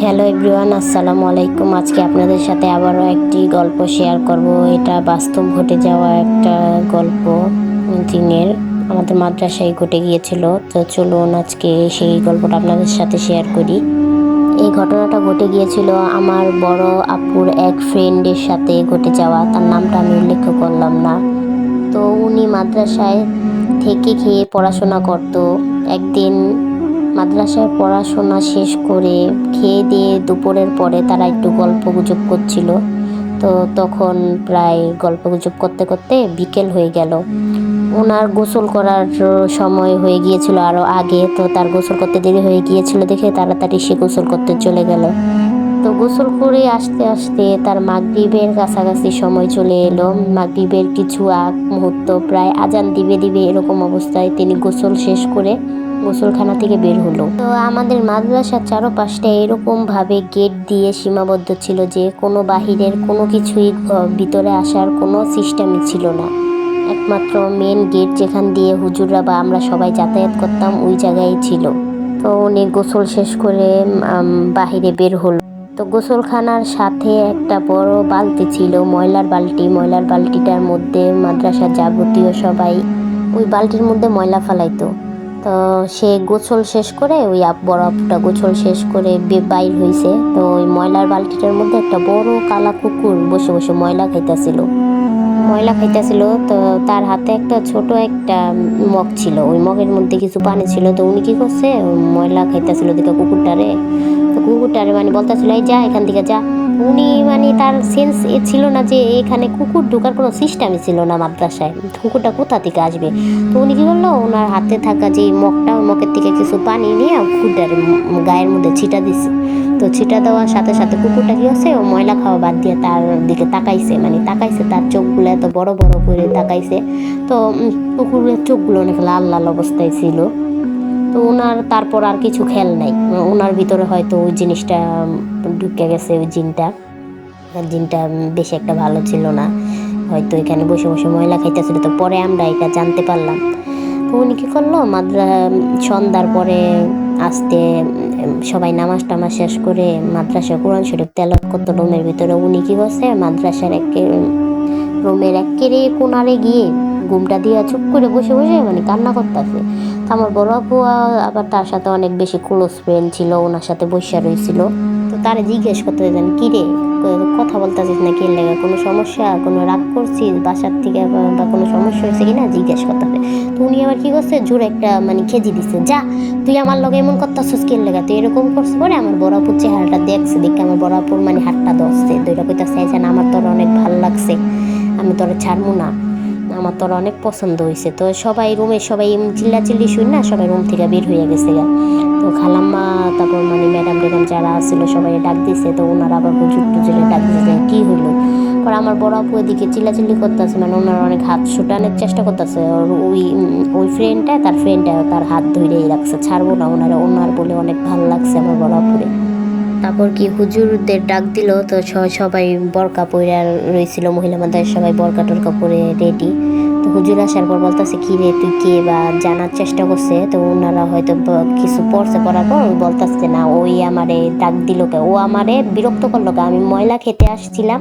Hello everyone, আসসালামু আলাইকুম। আজকে আপনাদের সাথে আবারও একটি গল্প শেয়ার করব। এটা বাস্তব ঘটে যাওয়া একটা গল্প দিনের আমাদের মাদ্রাসায় ঘটে গিয়েছিল। তো চলুন আজকে সেই গল্পটা আপনাদের সাথে শেয়ার করি। এই ঘটনাটা ঘটে গিয়েছিল আমার বড় আপুর এক ফ্রেন্ডের সাথে ঘটে যাওয়া। তার নামটা আমি উল্লেখ করলাম না। তো উনি মাদ্রাসায় থেকে খেয়ে পড়াশোনা করতো। একদিন মাদ্রাসায় পড়াশোনা শেষ করে খেয়ে দিয়ে দুপুরের পরে তারা একটু গল্পগুজব করছিল। তো তখন প্রায় গল্পগুজব করতে করতে বিকেল হয়ে গেল। ওনার গোসল করার সময় হয়ে গিয়েছিল আরও আগে। তো তার গোসল করতে দেরি হয়ে গিয়েছিল দেখে তাড়াতাড়ি সে গোসল করতে চলে গেল। তো গোসল করে আসতে আসতে তার মাগরিবের কাছাকাছি সময় চলে এলো। মাগরিবের কিছু আগ মুহূর্ত, প্রায় আজান দিবে দিবে এরকম অবস্থায় তিনি গোসল শেষ করে গোসলখানা থেকে বের হলো। তো আমাদের মাদ্রাসার চারপাশটা এরকম ভাবে গেট দিয়ে সীমাবদ্ধ ছিল যে কোনো বাহিরের কোনো কিছুই ভিতরে আসার কোনো সিস্টেমই ছিল না। একমাত্র মেন গেট যেখান দিয়ে হুজুররা বা আমরা সবাই যাতায়াত করতাম ওই জায়গায় ছিল। তো উনি গোসল শেষ করে বাহিরে বের হলো। তো গোসলখানার সাথে একটা বড় বালতি ছিল, ময়লার বালতিটার মধ্যে মাদ্রাসার যাবতীয় সবাই ওই বালতির মধ্যে ময়লা ফেলাইতো। তো সে গোসল শেষ করে ওই বড় আপুটা গোসল শেষ করে বাইর হয়েছে। তো ওই ময়লার বালতিটার মধ্যে একটা বড় কালা কুকুর বসে বসে ময়লা খাইতেছিল। তো তার হাতে একটা ছোট একটা মগ ছিল, ওই মগের মধ্যে কিছু পানি ছিল। তো উনি কি করছে, ময়লা খাইতেছিল দিকে কুকুরটারে মানে বলতেছিল এই যা এখান থেকে যা। উনি মানে তার সেন্স ছিল না যে এখানে কুকুর ঢোকার কোনো সিস্টেমই ছিল না মাদ্রাসায়, কুকুরটা কোথা থেকে আসবে। তো উনি কি করলো, ওনার হাতে থাকা যে মগটা, ওই মগের থেকে কিছু পানি নিয়ে কুকুরটার গায়ের মধ্যে ছিটা দিছে। তো ছিটা দেওয়ার সাথে সাথে কুকুরটা কি হচ্ছে, ও ময়লা খাওয়া বাদ দিয়ে তার দিকে তাকাইছে, তার চোখগুলো এত বড় বড় করে তাকাইছে। তো কুকুরের চোখগুলো অনেক লাল লাল অবস্থায় ছিল। তো ওনার তারপর আর কিছু খেয়াল নাই, ওনার ভিতরে হয়তো ওই জিনিসটা ঢুকে গেছে। ওই জিনটা বেশি একটা ভালো ছিল না, হয়তো এখানে বসে বসে ময়লা খাইতেছিল। তো পরে আমরা এটা জানতে পারলাম। তো উনি কী করলো, সন্ধ্যার পরে আসতে সবাই নামাজ টামাজ শেষ করে মাদ্রাসায় কোরআন শরীফ তেলাওয়াত করতো রুমের ভিতরে। উনি কী করছে, মাদ্রাসার রুমের একেবারে কোণারে গিয়ে ঘুমটা দিয়ে চুপ করে বসে বসে মানে কান্না করতেছে। তো আমার বড় আপু আবার তার সাথে অনেক বেশি ক্লোজ ফ্রেন্ড ছিল, ওনার সাথে বসে রয়েছিল। তো তারা জিজ্ঞেস করতে যেন কী রে, কথা বলতেছিস না কি লেগে, কোনো সমস্যা, কোনো রাগ করছিস বাসার থেকে বা কোনো সমস্যা হয়েছে কিনা জিজ্ঞেস করতে হবে। তো উনি আবার কি করছে, জোরে একটা মানে খেজি দিচ্ছে, যা তুই আমার লগে এমন করতেছিস কি লেগে, তুই এরকম করছিস। পরে আমার বড় আপুর চেহারাটা দেখছে, দেখে আমার বড় আপুর মানে হাতটা ধরছে, দুইটা কইতা চাইছে না আমার তোর অনেক ভালো লাগছে, আমি তোরা ছাড়বো না, আমার তোর অনেক পছন্দ হয়েছে। তো সবাই রুমে সবাই চিল্লাচিল্লি শুন না, সবাই রুম থেকে বের হয়ে গেছে গা। তো খালাম্মা তারপর মানে ম্যাডাম যারা ছিল সবাই ডাক দিছে। তো ওনারা আবার হুজুর টুজুরে ডাক দিছে কী হলো। পরে আমার বড় আপু এদিকে চিল্লাচিল্লি করতেছে, মানে ওনারা অনেক হাত ছুটানোর চেষ্টা করতেছে। ওই ফ্রেন্ডটা তার হাত ধরেই রাখছে, ছাড়বো না ওনার বলে অনেক ভালো লাগছে আমার বড় আপুরে। তারপর কি হুজুরদের ডাক দিল। তো সবাই বরকা পরে রয়েছিল, মহিলা মাদ্রাসার সবাই বরকা টরকা পরে রেডি। তো হুজুর আসার পর বলতেছে কি রে তুই কে, বা জানার চেষ্টা করছে। তো ওনারা হয়তো কিছু পড়ার পর বলতেছে না ওই আমারে ডাক দিল কে, ও আমারে বিরক্ত করলো কে, আমি ময়লা খেতে আসছিলাম,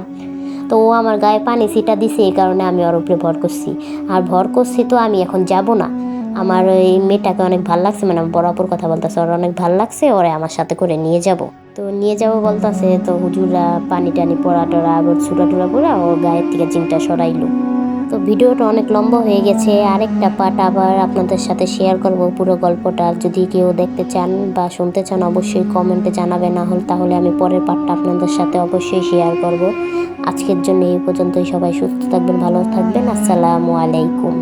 তো ও আমার গায়ে পানি ছিটা দিছে, এই কারণে আমি ওর উপরে ভর করছি। তো আমি এখন যাব না, আমার ওই মেয়েটাকে অনেক ভালো লাগছে, মানে বড় আপুর কথা বলতেছে, ওর অনেক ভালো লাগছে, ওরে আমার সাথে করে নিয়ে যাব। তো নিয়ে যাবো বলতেছে। তো হুজুররা পানি টানি পড়া টড়া আবার ছুটা টুরা পড়া ওর গায়ের থেকে জিনটা সরাইলো। তো ভিডিওটা অনেক লম্বা হয়ে গেছে, আরেকটা পার্ট আবার আপনাদের সাথে শেয়ার করব পুরো গল্পটা। যদি কেউ দেখতে চান বা শুনতে চান অবশ্যই কমেন্টে জানাবেন, না হলে তাহলে আমি পরের পার্টটা আপনাদের সাথে অবশ্যই শেয়ার করব। আজকের জন্য এই পর্যন্তই। সবাই সুস্থ থাকবেন, ভালো থাকবেন। আসসালামু আলাইকুম।